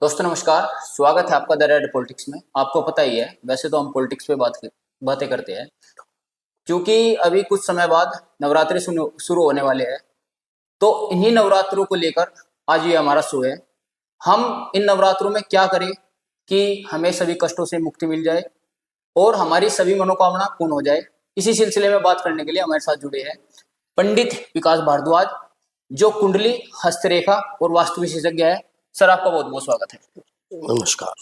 दोस्तों नमस्कार। स्वागत है आपका द रेड पॉलिटिक्स में। आपको पता ही है, वैसे तो हम पॉलिटिक्स पे बातें करते हैं, क्योंकि अभी कुछ समय बाद नवरात्रि शुरू होने वाले हैं। तो इन्हीं नवरात्रों को लेकर आज ये हमारा शो है। हम इन नवरात्रों में क्या करें कि हमें सभी कष्टों से मुक्ति मिल जाए और हमारी सभी मनोकामना पूर्ण हो जाए। इसी सिलसिले में बात करने के लिए हमारे साथ जुड़े हैं पंडित विकास भारद्वाज, जो कुंडली, हस्तरेखा और वास्तु विशेषज्ञ है। सर, आपका बहुत बहुत स्वागत है। नमस्कार।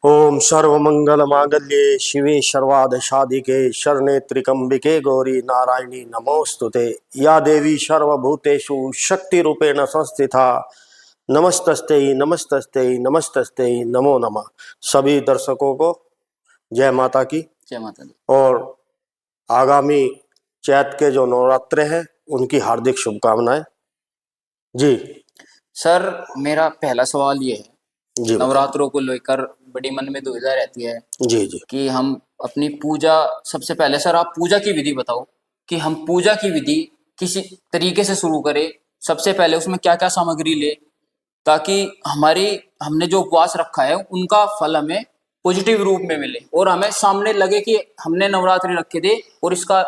ओम सर्वमंगल मांगल्ये शिवे सर्वाद साधिके शरणे त्र्यंबके गौरी नारायणी नमोस्तुते। या देवी सर्वभूतेषु शक्ति रूपेण संस्थिता नमस्तस्ते नमस्तस्ते नमस्तस्ते नमो नमः। सभी दर्शकों को जय माता की। जय माता दी। और आगामी चैत के जो नवरात्रे हैं उनकी हार्दिक शुभकामनाएं। जी सर, मेरा पहला सवाल ये है, जी नवरात्रों को लेकर बड़ी मन में दुविधा रहती है जी जी कि हम अपनी पूजा, सबसे पहले सर आप पूजा की विधि बताओ कि हम पूजा की विधि किसी तरीके से शुरू करें। सबसे पहले उसमें क्या क्या सामग्री ले, ताकि हमने जो उपवास रखा है उनका फल हमें पॉजिटिव रूप में मिले और हमें सामने लगे कि हमने नवरात्रि रखे थे और इसका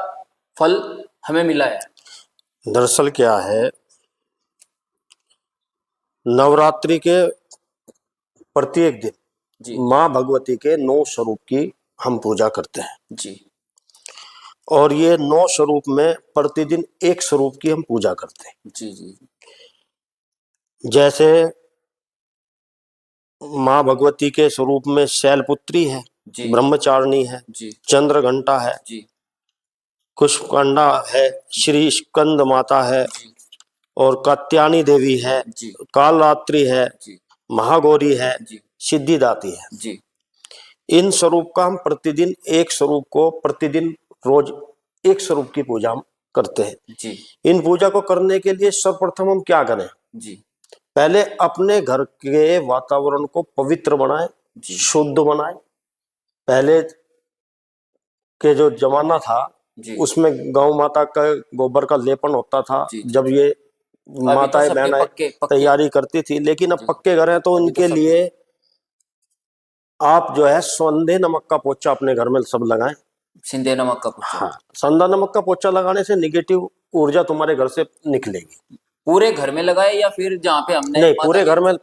फल हमें मिला है। दरअसल क्या है, नवरात्रि के प्रत्येक दिन जी माँ भगवती के 9 स्वरूप की हम पूजा करते हैं। जी और ये 9 स्वरूप में प्रतिदिन एक स्वरूप की हम पूजा करते हैं। जी जी जैसे माँ भगवती के स्वरूप में शैलपुत्री है, जी ब्रह्मचारिणी है, जी चंद्र घंटा है, जी कुष्मांडा है, श्री स्कंद माता है, जी और कात्यायनी देवी है, जी कालरात्रि है, जी महागौरी है, जी सिद्धिदाती है। जी इन स्वरूप का हम प्रतिदिन एक स्वरूप को प्रतिदिन रोज एक स्वरूप की पूजा हम करते हैं। जी इन पूजा को करने के लिए सर्वप्रथम हम क्या करें, जी पहले अपने घर के वातावरण को पवित्र बनाएं, जी शुद्ध बनाएं। पहले के जो जमाना था जी उसमें गौ माता का गोबर का लेपन होता था, जी जी जब ये अभी तो माताएं सबके बहनें पक्के पक्के। तैयारी करती थी। लेकिन अब जी पक्के घर हैं तो अभी तो उनके सब लिए आप जो है संधे नमक का पोचा अपने घर में सब लगाएं। सिंधे नमक का पोचा। हाँ, संधा नमक का पोचा लगाने से निगेटिव ऊर्जा तुम्हारे घर से निकलेगी। पूरे घर में लगाए या फिर जहाँ पे हमने नहीं, माता की?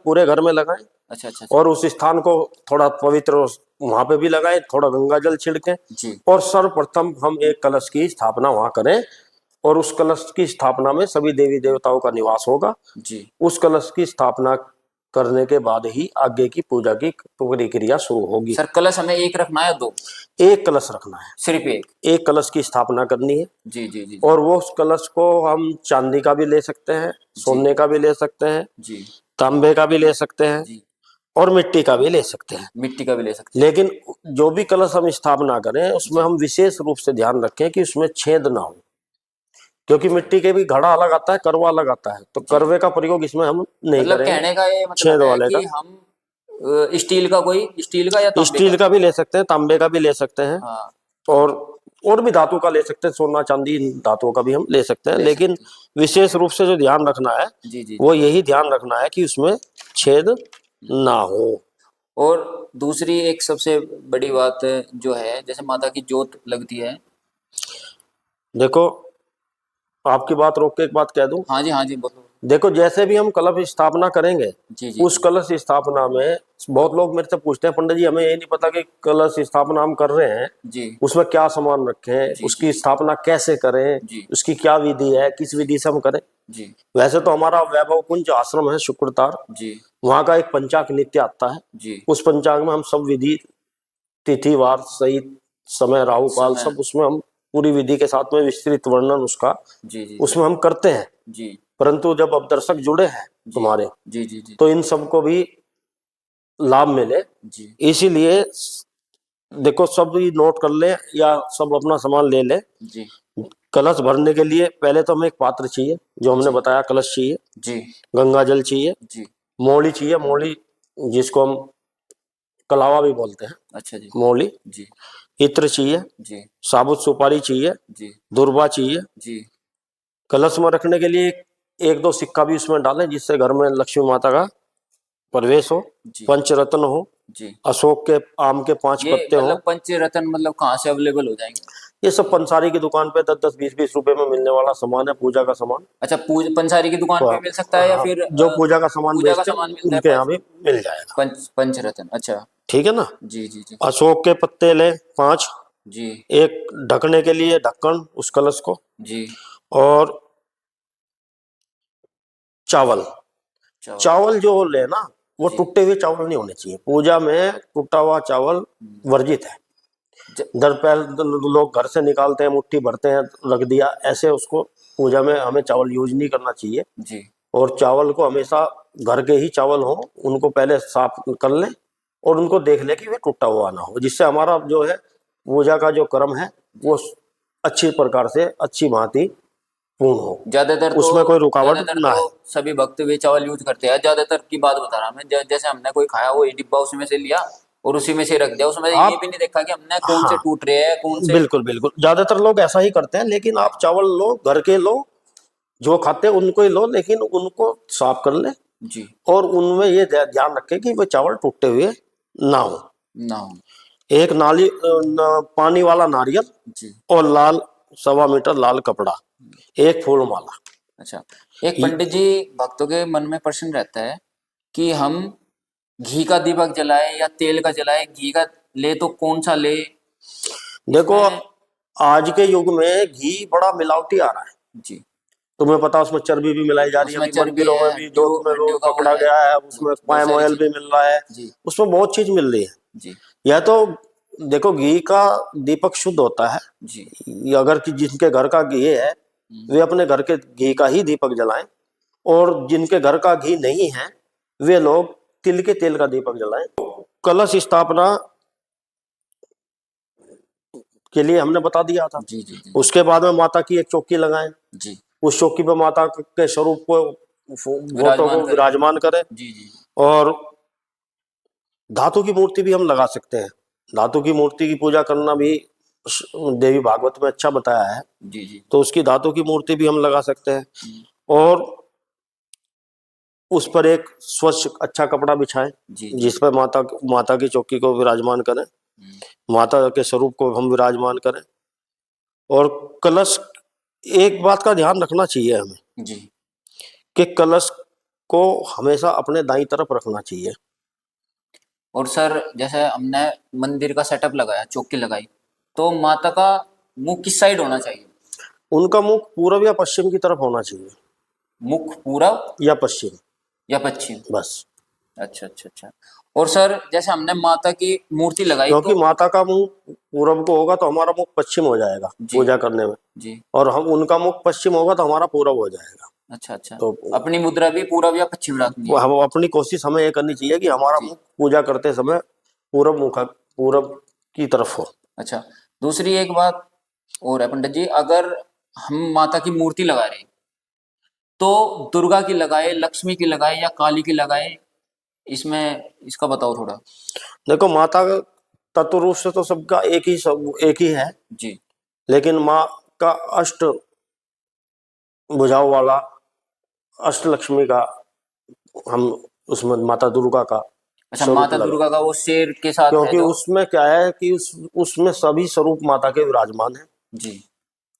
पूरे घर में लगाएं। अच्छा अच्छा अच्छा। और उस स्थान को थोड़ा पवित्र वहां पे भी लगाएं, थोड़ा गंगा जल छिड़कें। जी और सर्वप्रथम हम एक कलश की स्थापना वहां करें, और उस कलश की स्थापना में सभी देवी देवताओं का निवास होगा। जी उस कलश की स्थापना करने के बाद ही आगे की पूजा की प्रक्रिया शुरू होगी। सर, कलश हमें एक रखना है या दो? एक कलश रखना है, सिर्फ एक? एक कलश की स्थापना करनी है। जी जी जी और वो उस कलश को हम चांदी का भी ले सकते हैं, जी सोने का भी ले सकते हैं, जी तांबे का भी ले सकते हैं, जी और मिट्टी का भी ले सकते हैं। मिट्टी का भी ले सकते लेकिन जो भी कलश हम स्थापना करें उसमें जी। हम विशेष रूप से ध्यान रखें कि उसमें छेद ना हो, क्योंकि मिट्टी के भी घड़ा अलग आता है, करवा अलग आता है, तो जी करवे का प्रयोग इसमें हम नहीं मतलब करेंगे। कहने का ये छेद मतलब है वाले कि का, हम स्टील का या तांबे का? स्टील का भी ले सकते हैं, तांबे का भी ले सकते हैं, हाँ, और और भी धातु का ले सकते हैं, सोना चांदी धातुओं का भी हम ले सकते हैं। ले लेकिन सकते विशेष रूप से जो ध्यान रखना है हैं। जी जी वो जी। यही ध्यान रखना है कि उसमें छेद ना हो। और दूसरी एक सबसे बड़ी बात जो है, जैसे माता की जोत लगती है। देखो, आपकी बात रोक के एक बात कह दूं। हाँ जी बोलो। देखो, जैसे भी हम कलश स्थापना करेंगे, जी जी उस जी कलश स्थापना में बहुत लोग मेरे से पूछते हैं, पंडित जी हमें ये नहीं पता कि कलश स्थापना हम कर रहे हैं जी उसमें क्या सामान रखें, जी जी उसकी स्थापना कैसे करें, जी उसकी क्या विधि है, किस विधि से हम करें। जी वैसे तो हमारा वैभव कुंज आश्रम है शुक्रतार, जी वहां का एक पंचांग नित्य आता है। जी उस पंचांग में हम सब विधि, तिथि वार सहित समय राहु काल समय। सब उसमें हम पूरी विधि के साथ में विस्तृत वर्णन उसका जी जी जी उसमें हम करते हैं। जी परंतु जब अब दर्शक जुड़े हैं जी तुम्हारे, जी जी जी तो इन सबको भी लाभ मिले, जी इसीलिए देखो सब ही नोट कर ले या सब अपना सामान ले ले। जी कलश भरने के लिए पहले तो हमें एक पात्र चाहिए, जो हमने जी बताया, कलश चाहिए, जी गंगा जल चाहिए, जी। मौली चाहिए, मौली जिसको हम कलावा भी बोलते हैं, अच्छा जी। मौली, जी इत्र चाहिए, जी साबुत सुपारी चाहिए, जी दुर्वा चाहिए। जी कलश में रखने के लिए एक दो सिक्का भी उसमें डालें, जिससे घर में लक्ष्मी माता का प्रवेश हो, जी पंचरत्न हो, जी। अशोक के आम के 5 ये पत्ते हो। मतलब पंचरत्न मतलब कहाँ से अवेलेबल हो जाएंगे? ये सब पंसारी की दुकान पे 10-10, 20-20 रुपए में मिलने वाला सामान है, पूजा का सामान। अच्छा, पूज पंसारी की दुकान तो पे मिल सकता है या हाँ, फिर जो पूजा का सामान पूजा का बेचते हैं सामान मिलता है उनके यहाँ भी मिल जाएगा। पंचरत्न, अच्छा। ठीक है ना। जी जी जी अशोक के पत्ते ले 5, जी एक ढकने के लिए ढक्कन उस कलश को, जी। और चावल। चावल। चावल जो लेना वो जी। टूटे हुए चावल नहीं होने चाहिए, पूजा में टूटा हुआ चावल वर्जित है। ज, दर पैर लोग घर से निकालते हैं, मुट्ठी भरते हैं, रख दिया, ऐसे उसको पूजा में हमें चावल यूज नहीं करना चाहिए। जी और चावल को हमेशा घर के ही चावल हो, उनको पहले साफ कर लें और उनको देख ले कि वे टूटा हुआ ना हो, जिससे हमारा जो है पूजा का जो कर्म है वो अच्छी प्रकार से अच्छी भांति पूर्ण हो, उसमें कोई रुकावट ज्यादातर ना तो है। सभी भक्त वे चावल यूज करते हैं। ज्यादातर की बात बता रहा मैं, जैसे हमने कोई खाया वो डिब्बा उसमें से लिया और उसी में से रख दिया, उसमें ये आप भी नहीं देखा कि हमने कौन से हाँ, टूट रहे हैं कौन से। बिल्कुल बिल्कुल, ज्यादातर लोग ऐसा ही करते हैं, लेकिन आप चावल लो, घर के लो, जो खाते हैं उनको ही लो, लेकिन उनको साफ कर ले जी। और उनमें ये ध्यान रखें कि वो चावल टूटे हुए ना हो। ना हो। एक पानी वाला नारियल जी। और लाल 1.25 मीटर लाल कपड़ा, एक फूल माला। अच्छा, एक पंडित जी, भक्तों के मन में प्रश्न रहता है कि हम घी का दीपक जलाए या तेल का जलाए, घी का ले तो कौन सा ले देखो, इसमें? आज के युग में घी बड़ा मिलावटी आ रहा है। जी। तुम्हें पता, उसमें चर्बी भी मिलाई जा रही है, उसमें अभी चर्बी मंदिरों है, में भी जोत में हड्डियों रोज का वो पकड़ा है, गया है, उसमें बहुत पाम सारी ऑयल भी चीज। मिल रहा है, जी उसमें बहुत चीज मिल रही है। जी यह तो देखो, घी का दीपक शुद्ध होता है। जी। ये अगर कि जिनके घर का घी है वे अपने घर के घी का ही दीपक जलाएं, और जिनके घर का घी नहीं है वे लोग तिल के तेल का दीपक जलाएं। कलश स्थापना के लिए हमने बता दिया था। जी जी जी उसके बाद में माता की एक चौकी लगाएं, जी। उस चौकी पर माता के स्वरूप को, फोटो विराजमान को करें। विराजमान करें। जी जी और धातु की मूर्ति भी हम लगा सकते हैं। धातु की मूर्ति की पूजा करना भी देवी भागवत में अच्छा बताया है, जी जी। तो उसकी धातु की मूर्ति भी हम लगा सकते हैं। हम्म, और उस पर एक स्वच्छ अच्छा कपड़ा बिछाएं, जी जी। जिस पर माता की चौकी को विराजमान करें, हम्म, माता के स्वरूप को हम विराजमान करें। और कलश, एक बात का ध्यान रखना चाहिए हमें जी। कि कलश को हमेशा अपने दाईं तरफ रखना चाहिए। और सर, जैसे हमने मंदिर का सेटअप लगाया, चौकी लगाई, तो माता का मुंह किस साइड होना चाहिए? उनका मुख पूर्व या पश्चिम की तरफ होना चाहिए, मुख पूरब या पश्चिम, या पश्चिम? बस। अच्छा अच्छा अच्छा। और सर, जैसे हमने माता की मूर्ति लगाई क्योंकि तो? माता का मुंह पूरब को होगा तो हमारा मुख पश्चिम हो जाएगा जी पूजा करने में, जी। और हम उनका मुख पश्चिम होगा तो हमारा पूरब हो जाएगा। अच्छा अच्छा। तो अपनी मुद्रा भी पूरब या पश्चिम रखनी है? हम अपनी कोशिश हमें ये करनी चाहिए कि हमारा जी। मुख पूजा करते समय पूरब की तरफ हो। अच्छा, दूसरी एक बात और है पंडित जी, अगर हम माता की मूर्ति लगा रहे हैं तो दुर्गा की लगाए, लक्ष्मी की लगाए या काली की लगाए, इसमें इसका बताओ थोड़ा। देखो, माता का तत्व रूप से तो सबका एक ही है, जी लेकिन माँ का अष्ट भुजाओं वाला, अष्ट लक्ष्मी का, हम उसमें माता दुर्गा का अच्छा, स्वरूप माता लगा, दुर्गा का वो शेर के साथ है क्योंकि जो? उसमें क्या है कि उसमें सभी स्वरूप माता के विराजमान है। जी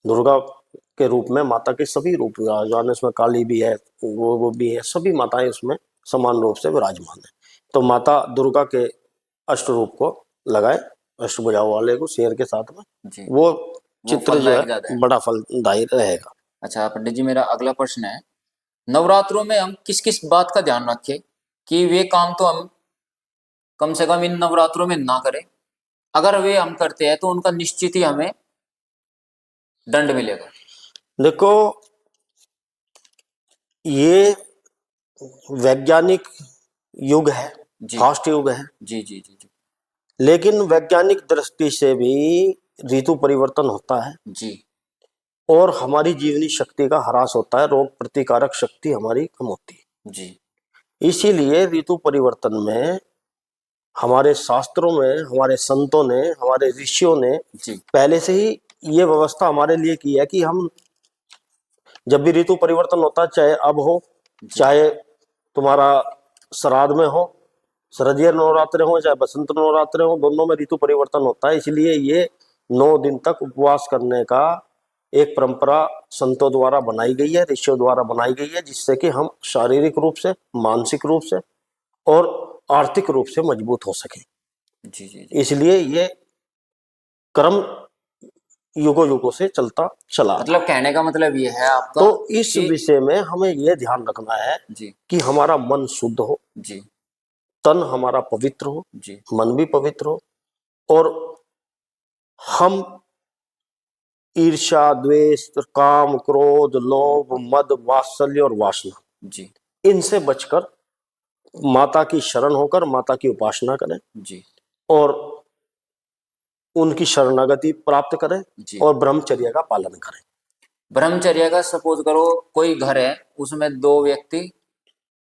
दुर्गा के रूप में माता के सभी रूप विराजमान है, उसमें काली भी है, वो भी है, सभी माताएं उसमें समान रूप से विराजमान है। तो माता दुर्गा के अष्ट रूप को लगाए, अष्ट भुजाओं वाले को शेर के साथ में, जी। वो वो चित्र जो फलदायक ज्यादा है है। बड़ा फलदायी रहेगा। अच्छा पंडित जी, मेरा अगला प्रश्न है, नवरात्रों में हम किस किस बात का ध्यान रखें कि वे काम तो हम कम से कम इन नवरात्रों में ना करें, अगर वे हम करते हैं तो उनका निश्चित ही हमें दंड मिलेगा? देखो, ये वैज्ञानिक युग है, जी फास्ट युग है, जी जी जी जी लेकिन वैज्ञानिक दृष्टि से भी ऋतु परिवर्तन होता है जी और हमारी जीवनी शक्ति का ह्रास होता है, रोग प्रतिकारक शक्ति हमारी कम होती जी है। इसीलिए ऋतु परिवर्तन में हमारे शास्त्रों में, हमारे संतों ने, हमारे ऋषियों ने जी पहले से ही ये व्यवस्था हमारे लिए की है कि हम जब भी ऋतु परिवर्तन होता है, चाहे अब हो, जी चाहे तुम्हारा श्राद्ध में हो, शरदीय नवरात्रे हो चाहे बसंत नवरात्रे हो, दोनों में ऋतु परिवर्तन होता है। इसलिए ये 9 दिन तक उपवास करने का एक परंपरा संतों द्वारा बनाई गई है, ऋषियों द्वारा बनाई गई है, जिससे कि हम शारीरिक रूप से, मानसिक रूप से और आर्थिक रूप से मजबूत हो सके। जी जी जी। इसलिए ये क्रम युगों युगों से चलता चला आ रहा मतलब कहने का मतलब ये है है। आपका तो इस कि विषय में हमें ये ध्यान रखना है जी कि हमारा मन शुद्ध हो, जी तन हमारा पवित्र हो, जी मन भी पवित्र हो, और हम ईर्ष्या, द्वेष, काम, क्रोध, लोभ, मद, वात्सल्य और वासना, जी इनसे बचकर माता की शरण होकर माता की उपासना करें जी और उनकी शरणागति प्राप्त करें जी। और ब्रह्मचर्य का पालन करें। ब्रह्मचर्य का सपोज करो कोई घर है, उसमें 2 व्यक्ति,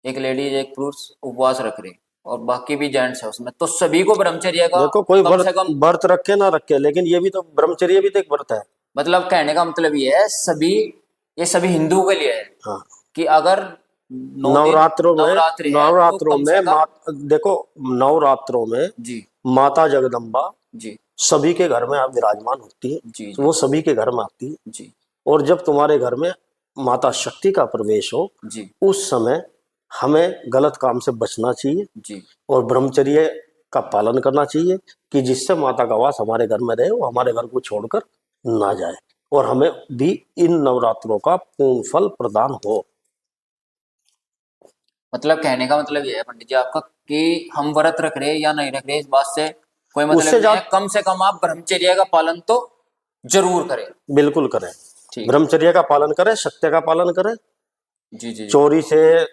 एक लेडीज एक पुरुष उपवास रख रहे और बाकी भी जेंट्स है उसमें, तो सभी को ब्रह्मचर्य का देखो, कोई कम से कम, व्रत रखे ना रखे, लेकिन ये भी तो ब्रह्मचर्य भी तो एक व्रत है। मतलब कहने का मतलब ये है सभी, ये सभी हिंदुओं के लिए है हाँ, कि अगर 9 दिन नवरात्रों में, नवरात्रि है तो नवरात्रों कम में से कम। देखो, नवरात्रों में जी माता जगदम्बा जी सभी के घर में आप विराजमान होती है, जी तो जी वो सभी के घर में आती है। जी और जब तुम्हारे घर में माता शक्ति का प्रवेश हो, जी उस समय हमें गलत काम से बचना चाहिए जी और ब्रह्मचर्य का पालन करना चाहिए, कि जिससे माता का वास हमारे घर में रहे, वो हमारे घर को छोड़कर ना जाए और हमें भी इन नवरात्रों का पूर्ण फल प्रदान हो। मतलब कहने का मतलब ये है पंडित जी आपका कि हम व्रत रख रहे हैं या नहीं रख रहे इस बात से कोई मतलब उससे नहीं है, ज्यादा कम से कम आप ब्रह्मचर्य का पालन तो जरूर करें। बिल्कुल करें, ठीक। ब्रह्मचर्य का पालन करें, सत्य का पालन करें, जी जी जी। चोरी से,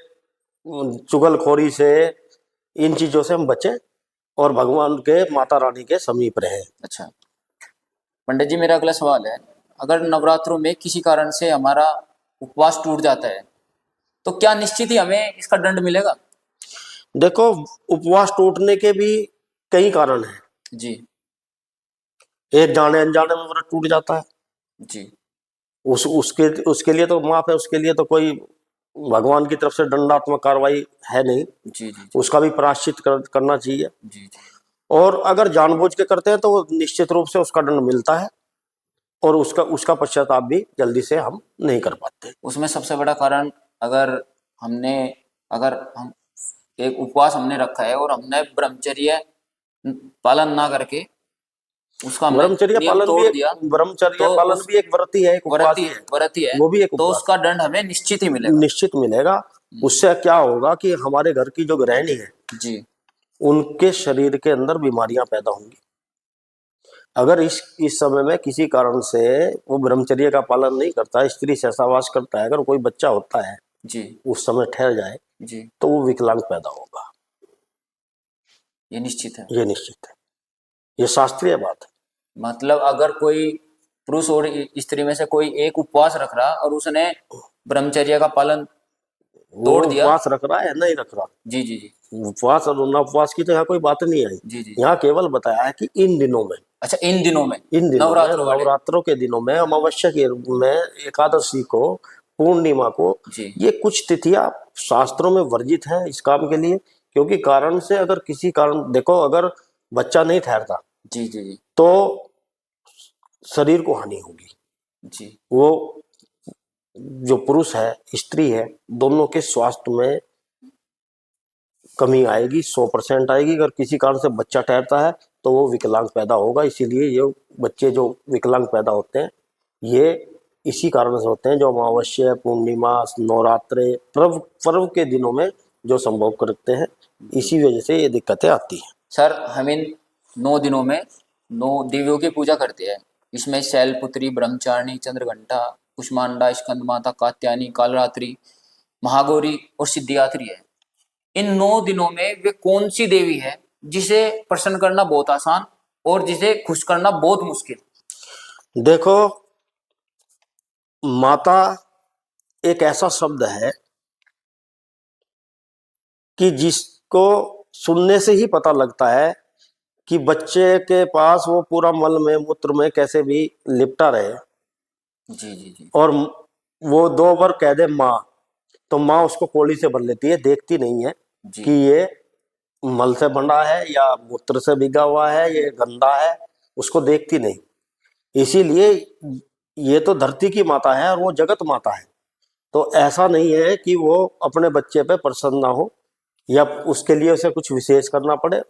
चुगलखोरी से, इन चीजों से हम बचें और भगवान के, माता रानी के समीप रहें। अच्छा पंडित जी, मेरा अगला सवाल है, अगर नवरात्रों में किसी कारण से हमारा उपवास टूट जाता है तो क्या निश्चित ही हमें इसका दंड मिलेगा? देखो, उपवास टूटने के भी कई कारण हैं। जी एक जाने अनजाने में व्रत टूट जाता है, जी उसके उसके लिए तो माफ है, उसके लिए तो कोई भगवान की तरफ से दंडात्मक कार्रवाई है नहीं, जी जी जी उसका भी प्रायश्चित करना चाहिए। जी जी। और अगर जानबूझ के करते हैं तो वो निश्चित रूप से उसका दंड मिलता है और उसका उसका पश्चाताप भी जल्दी से हम नहीं कर पाते। उसमें सबसे बड़ा कारण, अगर हमने, अगर हम एक उपवास हमने रखा है और हमने ब्रह्मचर्य पालन ना करके उसका हमने ब्रह्मचर्य नियम पालन भी तोड़ एक दिया ब्रह्मचर्य तो पालन उस भी एक व्रत ही है, एक उपवास ही है, व्रत ही है, वो भी एक तो उपवास उसका दंड हमें निश्चित ही है, मिलेगा। निश्चित मिलेगा। उससे क्या होगा कि हमारे घर की जो गृहिणी है, जी उनके शरीर के अंदर बीमारियां पैदा होंगी। अगर इस समय में किसी कारण से वो ब्रह्मचर्य का पालन नहीं करता, स्त्री से सहवास करता है, अगर कोई बच्चा होता है जी उस समय ठहर जाए, जी, तो वो विकलांग पैदा होगा। ये निश्चित है। ये निश्चित है, ये शास्त्रीय बात है। मतलब अगर कोई पुरुष और स्त्री में से कोई एक उपवास रख रहा और उसने ब्रह्मचर्य का पालन वो तोड़ दिया। उपवास रख रहा है नहीं रख रहा, जी जी जी उपवास और ना उपवास की तो यहाँ कोई बात नहीं आई। जी जी जी। यहाँ केवल बताया है कि इन दिनों में, अच्छा, इन दिनों में, इन दिनों में, नवरात्रों वाले, नवरात्रों के दिनों में, अमावस्या के में, एकादशी को, पूर्णिमा को, जी ये कुछ तिथियां शास्त्रों में वर्जित हैं इस काम के लिए। क्योंकि कारण से, अगर किसी कारण, देखो, अगर बच्चा नहीं ठहरता जी जी जी तो शरीर को हानि होगी। जी वो जो पुरुष है, स्त्री है, दोनों के स्वास्थ्य में कमी आएगी, 100% आएगी। अगर किसी कारण से बच्चा ठहरता है तो वो विकलांग पैदा होगा। इसीलिए ये बच्चे जो विकलांग पैदा होते हैं, ये इसी कारण से होते हैं, जो अमावस्या, पूर्णिमा, नवरात्रे, पर्व पर्व के दिनों में जो संभव करते हैं, जी। इसी वजह से ये दिक्कतें आती हैं। सर, हम इन 9 दिनों में 9 देवियों की पूजा करते हैं। इसमें शैलपुत्री, ब्रह्मचारिणी, चंद्रघंटा, कुष्मांडा, स्कंदमाता, कात्यायनी, कालरात्रि, महागौरी और सिद्धिदात्री है। इन 9 दिनों में वे कौन सी देवी है जिसे प्रसन्न करना बहुत आसान और जिसे खुश करना बहुत मुश्किल? देखो, माता एक ऐसा शब्द है कि जिसको सुनने से ही पता लगता है कि बच्चे के पास वो पूरा मल में, मूत्र में कैसे भी लिपटा रहे, जी जी जी और वो 2 बार कह दे माँ, तो माँ उसको कोली से भर लेती है, देखती नहीं है। जी कि ये मल से बना है या मूत्र से भीगा हुआ है, ये गंदा है, उसको देखती नहीं। इसीलिए ये तो धरती की माता है और वो जगत माता है। तो ऐसा नहीं है कि वो अपने बच्चे पे प्रसन्न ना हो या उसके लिए उसे कुछ विशेष करना पड़े।